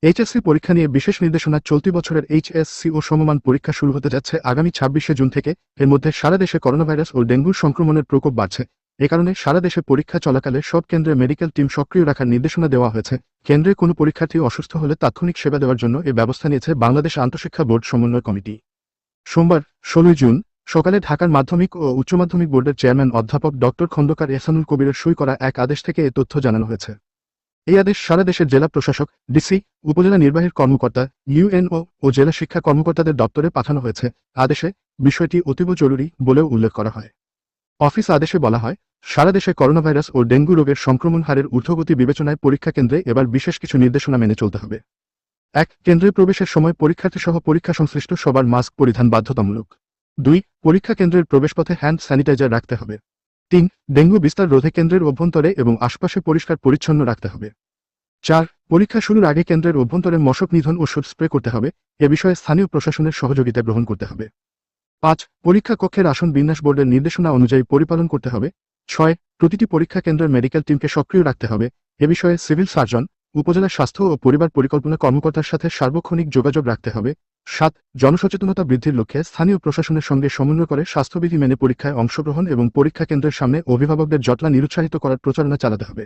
HSC পরীক্ষা নিয়ে বিশেষ নির্দেশনা। চলতি বছরের এইচএসসি ও সমমান পরীক্ষা শুরু হতে যাচ্ছে আগামী ২৬শে জুন থেকে। এর মধ্যে সারা দেশে করোনাভাইরাস ও ডেঙ্গুর সংক্রমণের প্রকোপ বাড়ছে। এ কারণে সারা দেশে পরীক্ষা চলাকালে সব কেন্দ্রে মেডিকেল টিম সক্রিয় রাখার নির্দেশনা দেওয়া হয়েছে। কেন্দ্রে কোনো পরীক্ষার্থী অসুস্থ হলে তাৎক্ষণিক সেবা দেওয়ার জন্য এ ব্যবস্থা নিয়েছে বাংলাদেশ আন্তঃশিক্ষা বোর্ড সমন্বয় কমিটি। সোমবার ১৬ জুন সকালে ঢাকার মাধ্যমিক ও উচ্চ মাধ্যমিক বোর্ডের চেয়ারম্যান অধ্যাপক ডক্টর খন্দকার এহসানুল কবিরের সই করা এক আদেশ থেকে এ তথ্য জানানো হয়েছে। এই আদেশ সারা দেশের জেলা প্রশাসক, ডিসি, উপজেলা নির্বাহী কর্মকর্তা, ইউএনও ও জেলা শিক্ষা কর্মকর্তাদের দপ্তরে পাঠানো হয়েছে। আদেশে বিষয়টি অতীব জরুরি বলেও উল্লেখ করা হয়। অফিস আদেশে বলা হয়, সারা দেশে করোনাভাইরাস ও ডেঙ্গু রোগের সংক্রমণ হারের ঊর্ধ্বগতি বিবেচনায় পরীক্ষা কেন্দ্রে এবার বিশেষ কিছু নির্দেশনা মেনে চলতে হবে। ১. কেন্দ্রে প্রবেশের সময় পরীক্ষার্থীসহ পরীক্ষা সংশ্লিষ্ট সবার মাস্ক পরিধান বাধ্যতামূলক। ২. পরীক্ষা কেন্দ্রের প্রবেশপথে হ্যান্ড স্যানিটাইজার রাখতে হবে। ৩. ডেঙ্গু বিস্তার রোধে কেন্দ্রের অভ্যন্তরে এবং আশপাশে পরিষ্কার পরিচ্ছন্ন রাখতে হবে। ৪. পরীক্ষা শুরুর আগে কেন্দ্রের অভ্যন্তরে মশক নিধন ওষুধ স্প্রে করতে হবে। এ বিষয়ে স্থানীয় প্রশাসনের সহযোগিতা গ্রহণ করতে হবে। ৫. পরীক্ষা কক্ষের আসন বিন্যাস বোর্ডের নির্দেশনা অনুযায়ী পরিপালন করতে হবে। ৬. প্রতিটি পরীক্ষা কেন্দ্রের মেডিকেল টিমকে সক্রিয় রাখতে হবে। এ বিষয়ে সিভিল সার্জন, উপজেলা স্বাস্থ্য ও পরিবার পরিকল্পনা কর্মকর্তার সাথে সার্বক্ষণিক যোগাযোগ রাখতে হবে। ৭. জনসচেতনতা বৃদ্ধির লক্ষ্যে স্থানীয় প্রশাসনের সঙ্গে সমন্বয় করে স্বাস্থ্যবিধি মেনে পরীক্ষায় অংশগ্রহণ এবং পরীক্ষা কেন্দ্রের সামনে অভিভাবকদের জটলা নিরুৎসাহিত করার প্রচারণা চালাতে হবে।